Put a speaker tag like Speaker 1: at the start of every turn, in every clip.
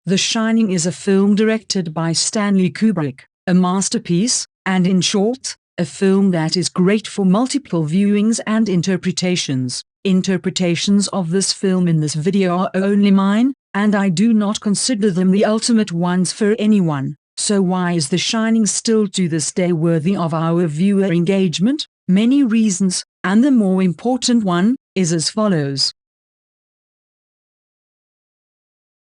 Speaker 1: The Shining is a film directed by Stanley Kubrick, a masterpiece, and in short, a film that is great for multiple viewings and interpretations. Interpretations of this film in this video are only mine, and I do not consider them the ultimate ones for anyone. So why is The Shining still to this day worthy of our viewer engagement? Many reasons, and the more important one is as follows.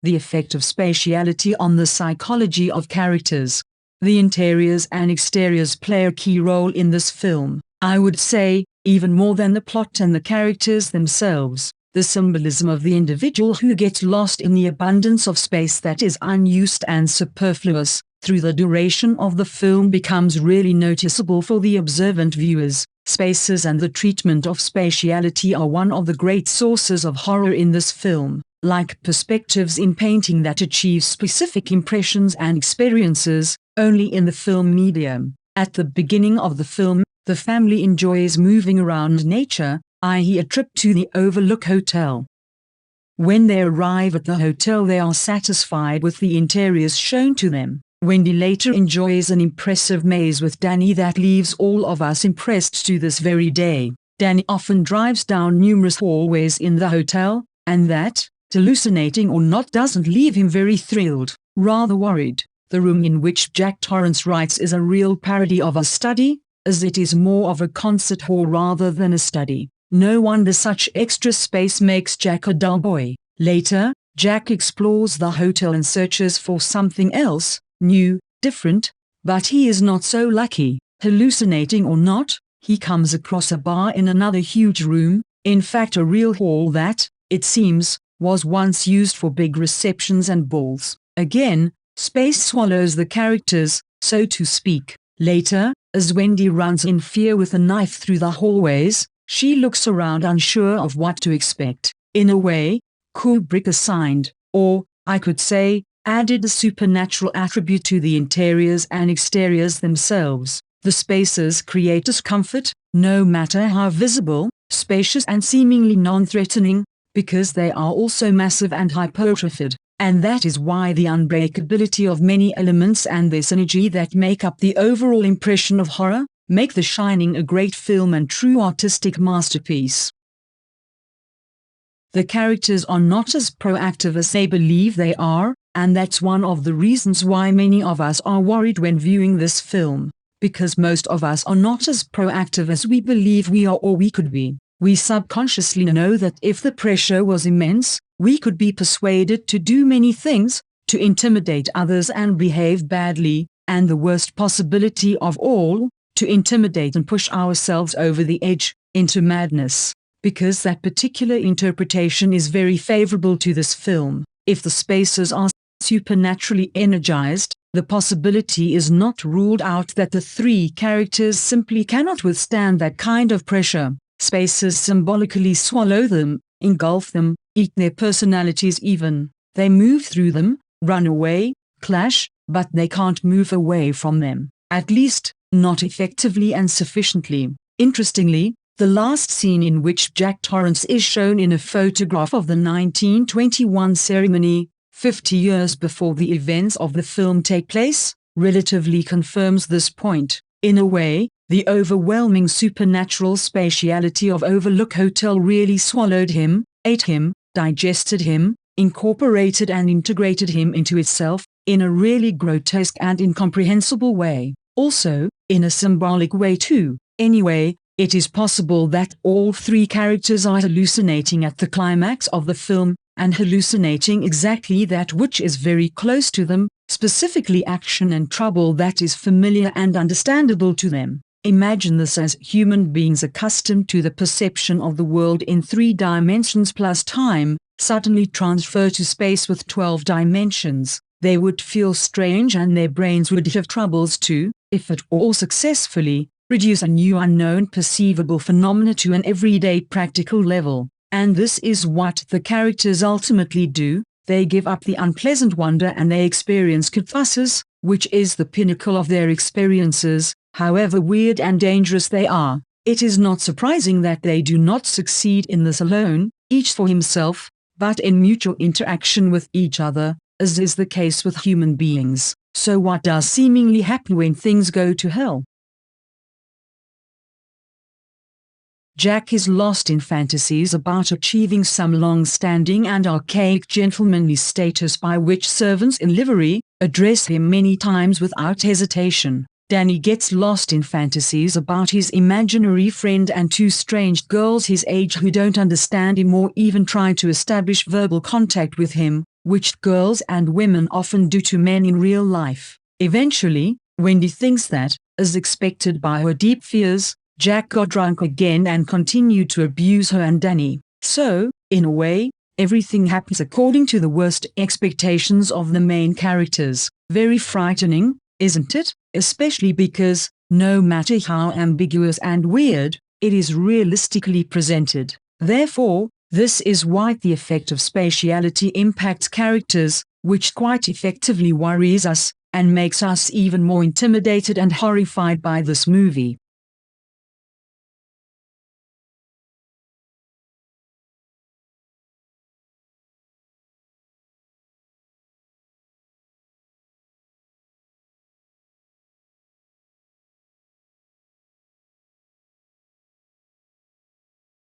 Speaker 1: The effect of spatiality on the psychology of characters. The interiors and exteriors play a key role in this film, I would say, even more than the plot and the characters themselves. The symbolism of the individual who gets lost in the abundance of space that is unused and superfluous, through the duration of the film becomes really noticeable for the observant viewers. Spaces and the treatment of spatiality are one of the great sources of horror in this film. Like perspectives in painting that achieve specific impressions and experiences, only in the film medium. At the beginning of the film, the family enjoys moving around nature, i.e. a trip to the Overlook Hotel. When they arrive at the hotel, they are satisfied with the interiors shown to them. Wendy later enjoys an impressive maze with Danny that leaves all of us impressed to this very day. Danny often drives down numerous hallways in the hotel, and that, hallucinating or not, doesn't leave him very thrilled, rather worried. The room in which Jack Torrance writes is a real parody of a study, as it is more of a concert hall rather than a study. No wonder such extra space makes Jack a dull boy. Later, Jack explores the hotel and searches for something else, new, different, but he is not so lucky. Hallucinating or not, he comes across a bar in another huge room, in fact a real hall that, it seems, was once used for big receptions and balls. Again, space swallows the characters, so to speak. Later, as Wendy runs in fear with a knife through the hallways, she looks around unsure of what to expect. In a way, Kubrick assigned, or, I could say, added a supernatural attribute to the interiors and exteriors themselves. The spaces create discomfort, no matter how visible, spacious and seemingly non-threatening, because they are also massive and hypertrophied, and that is why the unbreakability of many elements and their synergy that make up the overall impression of horror, make The Shining a great film and true artistic masterpiece. The characters are not as proactive as they believe they are, and that's one of the reasons why many of us are worried when viewing this film, because most of us are not as proactive as we believe we are or we could be. We subconsciously know that if the pressure was immense, we could be persuaded to do many things, to intimidate others and behave badly, and the worst possibility of all, to intimidate and push ourselves over the edge, into madness. Because that particular interpretation is very favorable to this film. If the spaces are supernaturally energized, the possibility is not ruled out that the three characters simply cannot withstand that kind of pressure. Spaces symbolically swallow them, engulf them, eat their personalities even. They move through them, run away, clash, but they can't move away from them. At least, not effectively and sufficiently. Interestingly, the last scene in which Jack Torrance is shown in a photograph of the 1921 ceremony, 50 years before the events of the film take place, relatively confirms this point. In a way, the overwhelming supernatural spatiality of Overlook Hotel really swallowed him, ate him, digested him, incorporated and integrated him into itself, in a really grotesque and incomprehensible way. Also, in a symbolic way too. Anyway, it is possible that all three characters are hallucinating at the climax of the film, and hallucinating exactly that which is very close to them, specifically action and trouble that is familiar and understandable to them. Imagine this as human beings accustomed to the perception of the world in 3 dimensions plus time, suddenly transfer to space with 12 dimensions. They would feel strange and their brains would have troubles to, if at all successfully, reduce a new unknown perceivable phenomena to an everyday practical level. And this is what the characters ultimately do. They give up the unpleasant wonder and they experience catharsis, which is the pinnacle of their experiences, however weird and dangerous they are. It is not surprising that they do not succeed in this alone, each for himself, but in mutual interaction with each other, as is the case with human beings. So what does seemingly happen when things go to hell? Jack is lost in fantasies about achieving some long-standing and archaic gentlemanly status by which servants in livery address him many times without hesitation. Danny gets lost in fantasies about his imaginary friend and two strange girls his age who don't understand him or even try to establish verbal contact with him, which girls and women often do to men in real life. Eventually, Wendy thinks that, as expected by her deep fears, Jack got drunk again and continued to abuse her and Danny. So, in a way, everything happens according to the worst expectations of the main characters. Very frightening, isn't it? Especially because, no matter how ambiguous and weird, it is realistically presented. Therefore, this is why the effect of spatiality impacts characters, which quite effectively worries us, and makes us even more intimidated and horrified by this movie.